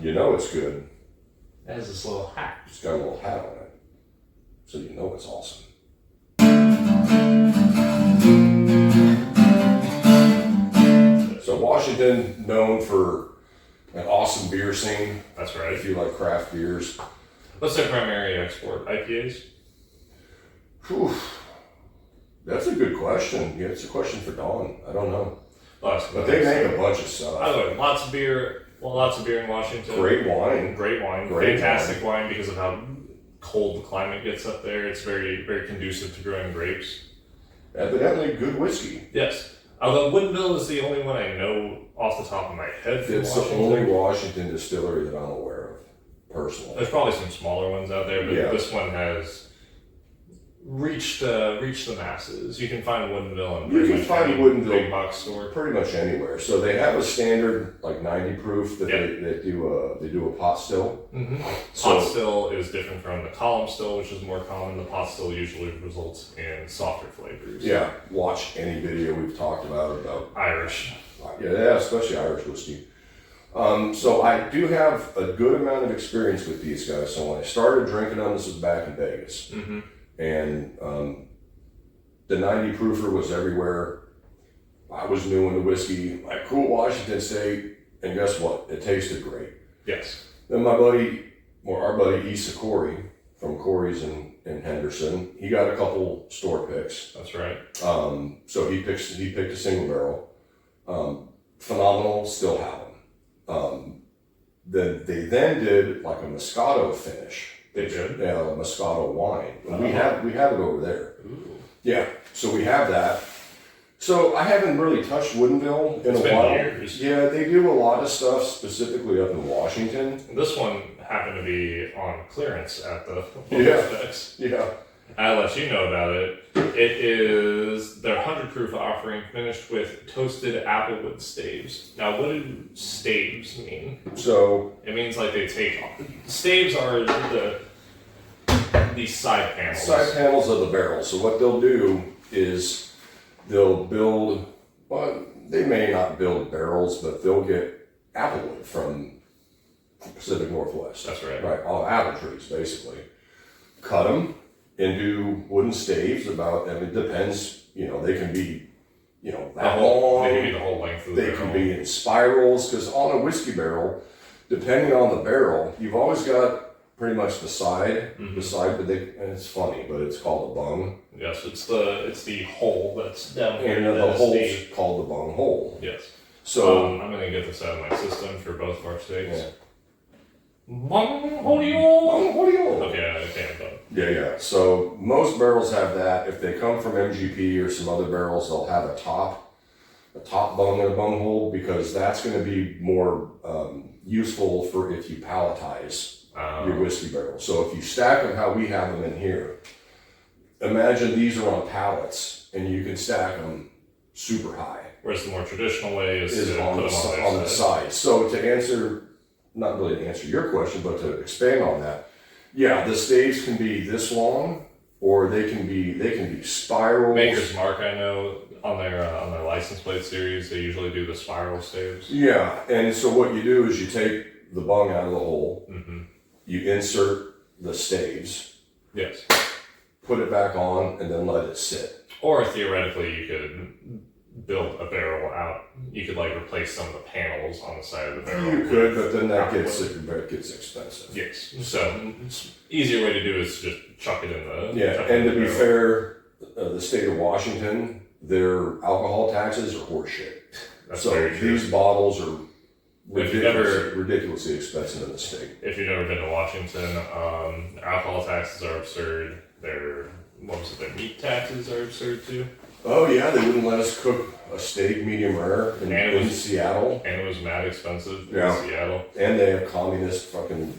You know it's good. It has this little hat. It's got a little hat on it. So you know it's awesome. So Washington, known for an awesome beer scene. That's right. If you like craft beers. What's their primary export? IPAs? Whew. That's a good question. Yeah, it's a question for Dawn. I don't know. But they make a bunch of stuff. By the way, lots of beer in Washington. Great wine. Fantastic wine because of how cold the climate gets up there. It's very, very conducive to growing grapes. Evidently good whiskey. Yes. Although Woodinville is the only one I know off the top of my head from It's the only Washington distillery that I'm aware of, personally. There's probably some smaller ones out there, but this one has reached the masses. You can find Woodinville in any big box store. Pretty much anywhere. So they have a standard like 90 proof that they do a pot still. Mm-hmm. Pot still is different from the column still, which is more common. The pot still usually results in softer flavors. Yeah, watch any video we've talked about Irish. Yeah, especially Irish whiskey. So I do have a good amount of experience with these guys. So when I started drinking them, this was back in Vegas. Mm-hmm. And the 90 proofer was everywhere. I was new in the whiskey. I cool Washington State, and guess what? It tasted great. Yes. Then our buddy Issa Corey from Corey's in Henderson, he got a couple store picks. That's right. So he picked a single barrel. Phenomenal, still have them. Then they did like a Moscato finish. They did? Yeah, a Moscato wine. We have it over there. Ooh. Yeah, so we have that. So I haven't really touched Woodinville in a while. Years. Yeah, they do a lot of stuff specifically up in Washington. This one happened to be on clearance at the Specs. Yeah. I'll let you know about it. It is their 100 proof offering finished with toasted Applewood staves. Now, what do staves mean? So it means like they take staves are the side panels. Side panels of the barrel. So what they'll do is they'll build. Well, they may not build barrels, but they'll get applewood from Pacific Northwest. That's right. Right, all apple trees basically. Cut them into wooden staves. It depends. They can be, that long. They can be the whole length of the barrel. They can be in spirals, because on a whiskey barrel, depending on the barrel, you've always got pretty much the side, and it's funny, but it's called a bung. Yes, it's the hole that's down here. And the hole's called the bung hole. Yes. So I'm gonna get this out of my system for both of our steaks. Yeah. Bung holio. Okay, I can't though. Yeah. So most barrels have that. If they come from MGP or some other barrels, they'll have a top bung and a bung hole, because that's going to be more useful for if you palletize your whiskey barrel. So if you stack them how we have them in here, imagine these are on pallets and you can stack them super high. Whereas the more traditional way is to on put them on the side. So to answer, not really to answer your question, but to expand on that, yeah, the staves can be this long, or they can be spirals. Maker's Mark, I know, on their license plate series, they usually do the spiral staves. Yeah, and so what you do is you take the bung out of the hole, you insert the staves, yes, put it back on, and then let it sit. Or theoretically, you could build a barrel out. You could replace some of the panels on the side of the barrel. You could, but then that gets expensive. Yes. So easier way to do is just chuck it in the and to be fair, the state of Washington, their alcohol taxes are horseshit. That's so very true. These bottles are ridiculously expensive in the state. If you've never been to Washington, alcohol taxes are absurd. Their meat taxes are absurd too. Oh yeah, they wouldn't let us cook a steak medium rare in Seattle. And it was mad expensive in Seattle. And they have communist fucking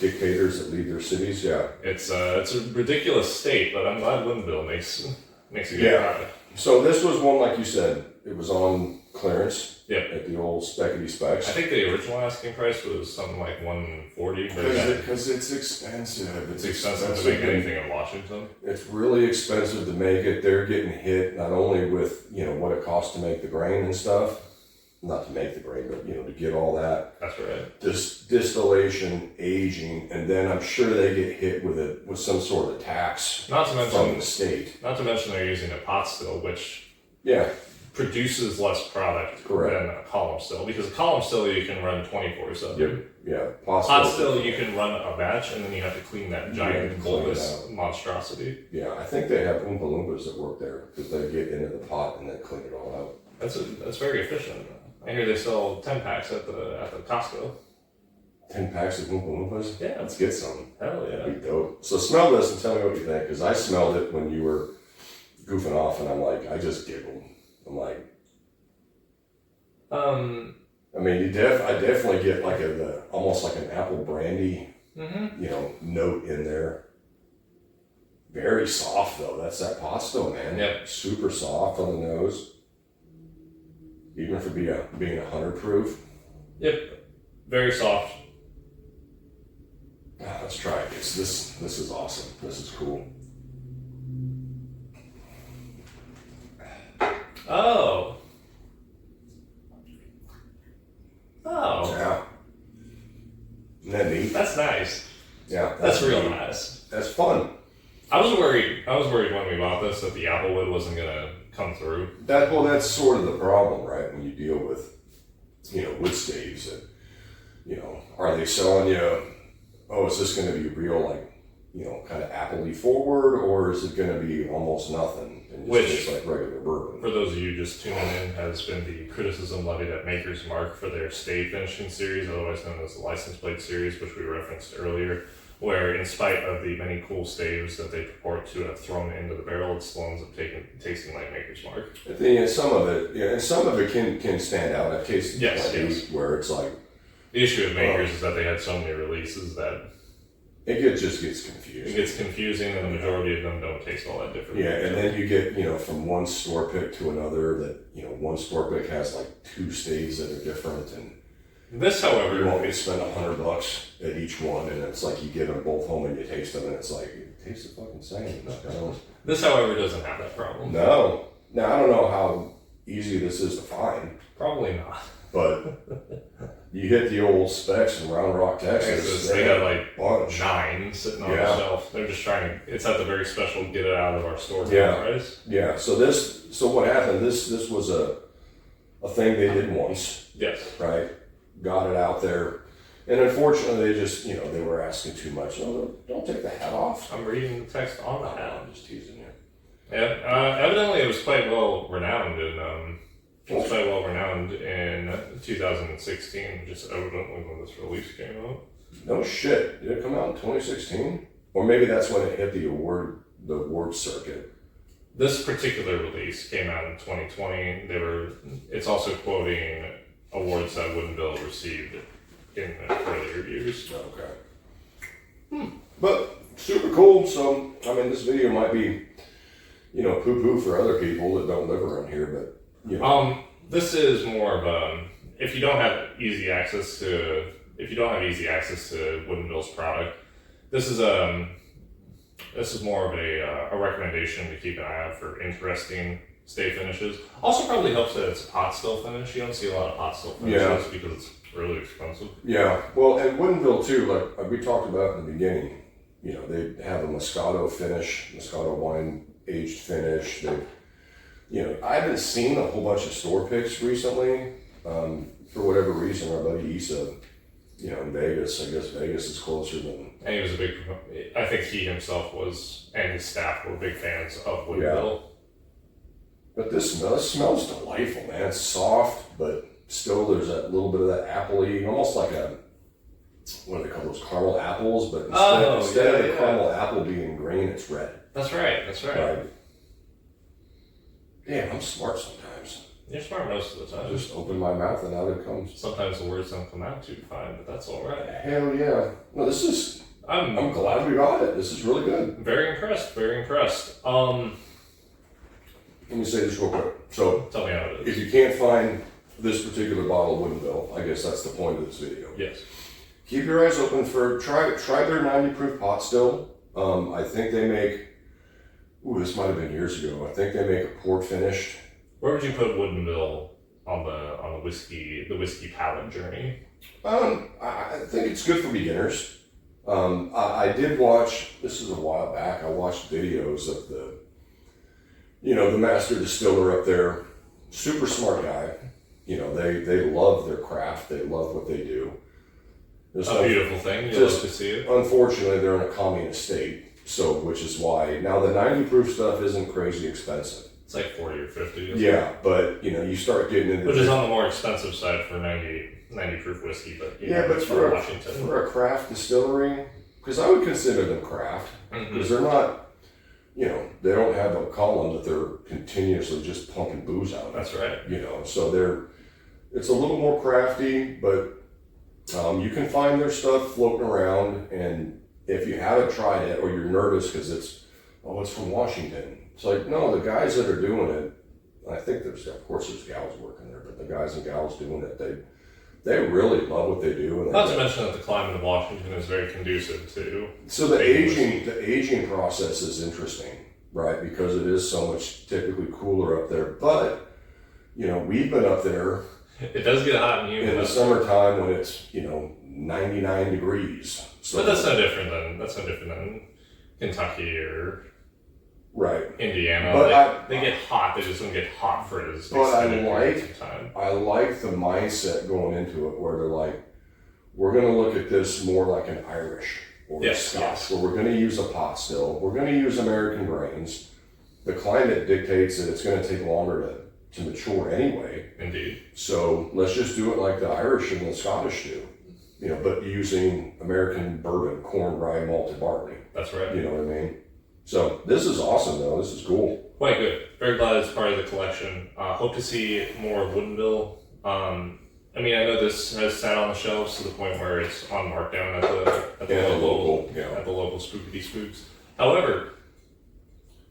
dictators that lead their cities. Yeah, it's a ridiculous state, but I'm glad Woodinville makes a good product. So this was one, like you said, it was on clearance. Yep. At the old Speckety Specs. I think the original asking price was something like $140. Because it's expensive. It's expensive to make anything in Washington. It's really expensive to make it. They're getting hit not only with what it costs to make the grain and stuff, not to make the grain, but to get all that That's right. distillation, aging, and then I'm sure they get hit with some sort of tax Not to from mention, the state. not to mention they're using a pot still, which Yeah, produces less product Correct. than a column still. Because a column still you can run 24/7. yep, yeah. Pot still you can run a batch, and then you have to clean that giant clean it bulbous out. monstrosity. Yeah, I think they have Oompa Loompas that work there because they get into the pot and then clean it all out. That's very efficient. I hear they sell 10 packs at the Costco. 10 packs of Oompa Loompas? Yeah. Let's get some. Hell yeah. That'd be dope. So smell this and tell me what you think, because I smelled it when you were goofing off, and I'm like, I just giggled. I'm like, I mean, I definitely get like almost like an apple brandy, note in there. Very soft though. That's that pot still, man. Yep. Super soft on the nose. Even for being 100 proof. Yep. Very soft. Let's try it. This is awesome. This is cool. Oh. Yeah. Isn't that neat? That's nice. Yeah. That's real neat. nice. That's fun. I was worried when we bought this that the Applewood wasn't gonna come through. That's sort of the problem, right? When you deal with, wood staves that, are they selling you, oh, is this going to be real, like, kind of appley forward, or is it going to be almost nothing and just Which, taste like regular bourbon? For those of you just tuning in, has been the criticism levied at Maker's Mark for their Stave finishing series, otherwise known as the license plate series, which we referenced earlier, where in spite of the many cool staves that they purport to have thrown into the barrel, it still ends up tasting like Maker's Mark. I think some of it can stand out. I've tasted Yes. where it's like, The issue with Makers is that they had so many releases that just gets it confusing. gets confusing, and the majority of them don't taste all that different. Yeah, and then you get, from one store pick to another that, one store pick has like 2 staves that are different, and This, you however, want me to spend $100 at each one, and it's like you get them both home and you taste them, and it's like, it tastes the fucking same. doesn't have that problem. No. Now, I don't know how easy this is to find, Probably not. but you hit the old specs in Round Rock, Texas. They got like bunch. 9 sitting on Yeah. the shelf. They're just trying to. It's at the very special get it out of our store Yeah. price. Yeah. So what happened? This was a thing they did once, Yes. right? Got it out there, and unfortunately, they just they were asking too much. No, don't take the hat off. I'm reading the text on the hat. I'm just teasing you. Yeah. Evidently, it was quite well renowned in 2016. Just evidently when this release came out. No shit. Did it come out in 2016? Or maybe that's when it hit the award circuit. This particular release came out in 2020. It's also quoting awards that Woodinville received in earlier years. Okay. But super cool. So, I mean, this video might be, poo-poo for other people that don't live around here, but, This is more of a, if you don't have easy access to Woodinville's product, this is more of a recommendation to keep an eye out for interesting stave finishes. Also probably helps that it's a pot still finish. You don't see a lot of pot still finishes because it's really expensive. Yeah. Well, and Woodinville too, like we talked about in the beginning, they have a Moscato wine aged finish. I haven't seen a whole bunch of store picks recently. For whatever reason, our buddy Issa, in Vegas, I guess Vegas is closer than. And he was I think he himself was, and his staff were big fans of Woodinville. But this smells delightful, man. It's soft, but still there's that little bit of that appley, almost like what do they call those, caramel apples? But instead of the caramel apple being green, it's red. That's right. Right. Damn, I'm smart sometimes. You're smart most of the time. Just open my mouth and out it comes. Sometimes the words don't come out too fine, but that's all right. Hell yeah. No, I'm glad we got it. This is really good. Very impressed. Let me say this real quick. So, Tell me how it is. if you can't find this particular bottle of Woodinville, I guess that's the point of this video. Yes. Keep your eyes open for, try their 90 proof pot still. I think they make, this might have been years ago. I think they make a port finished. Where would you put Woodinville on the whiskey palate journey? I think it's good for beginners. I did watch, this is a while back, I watched videos of the master distiller up there. Super smart guy. They love their craft. They love what they do. It's a beautiful thing. You love to see it. Unfortunately, they're in a communist state. So, which is why, now the 90 proof stuff isn't crazy expensive. It's like 40 or 50. Yeah, but you start getting into which is on the more expensive side for 90 proof whiskey, but but for Washington. For a craft distillery, because I would consider them craft, because they're not, they don't have a column that they're continuously just pumping booze out of. That's right. So it's a little more crafty, but you can find their stuff floating around, and if you haven't tried it or you're nervous because it's from Washington, it's like, no, the guys that are doing it, I think there's gals working there, but the guys and gals doing it, they really love what they do. And not to mention that the climate of Washington is very conducive to. So the aging process is interesting, right? Because it is so much typically cooler up there. But we've been up there. It does get hot and humid in the summertime when it's 99 degrees. So but that's no different than Kentucky or right Indiana. But they get hot. They just don't get hot for as but time. I like the mindset going into it where they're like, we're going to look at this more like an Irish or a Scotch, where we're going to use a pot still. We're going to use American grains. The climate dictates that it's going to take longer to mature anyway. Indeed. So let's just do it like the Irish and the Scottish do. But using American bourbon, corn, rye, malted barley. That's right. You know what I mean? So this is awesome, though. This is cool. Quite good. Very glad it's part of the collection. Hope to see more of Woodinville. I know this has sat on the shelves to the point where it's on markdown at the local spookity spooks. However,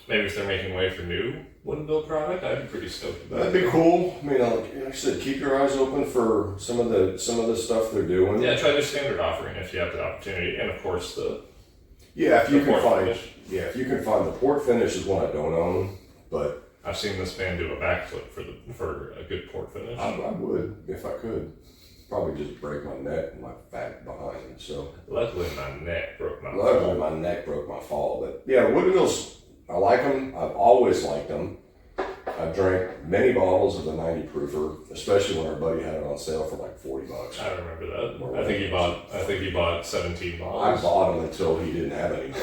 maybe if they're making way for new Woodinville product, I'd be pretty stoked about That'd be cool. Like I said, keep your eyes open for some of the stuff they're doing. Yeah, try their standard offering if you have the opportunity, and of course if you can find the port finish is one I don't own, but I've seen this man do a backflip for a good port finish. I would if I could. Probably just break my neck and my fat behind. So luckily my neck broke my fall. But yeah, Woodinville's, I like them. I've always liked them. I've drank many bottles of the 90 proofer, especially when our buddy had it on sale for like $40. I remember that. I think he bought 17 bottles. I bought them until he didn't have any more.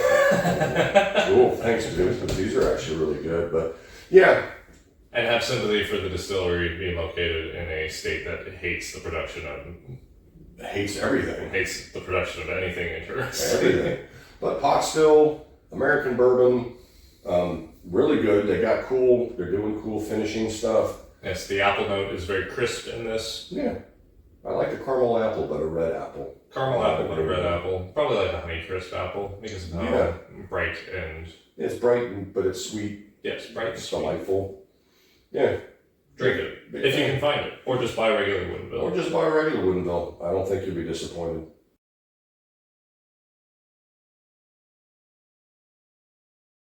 Cool, thanks, dude. Because these are actually really good. But yeah. And have sympathy for the distillery being located in a state that hates the production of. Hates everything. Hates the production of anything interesting. Everything. But pot still, American bourbon. Really good. They're doing cool finishing stuff. Yes, the apple note is very crisp in this. Yeah. I like the caramel apple, but a red apple. Caramel apple, but a red apple. Probably like a honey crisp apple because of how bright and... It's bright, but it's sweet. Yes, bright and sweet. Delightful. Yeah. Drink it. If you can find it. Or just buy regular Woodinville. I don't think you'll be disappointed.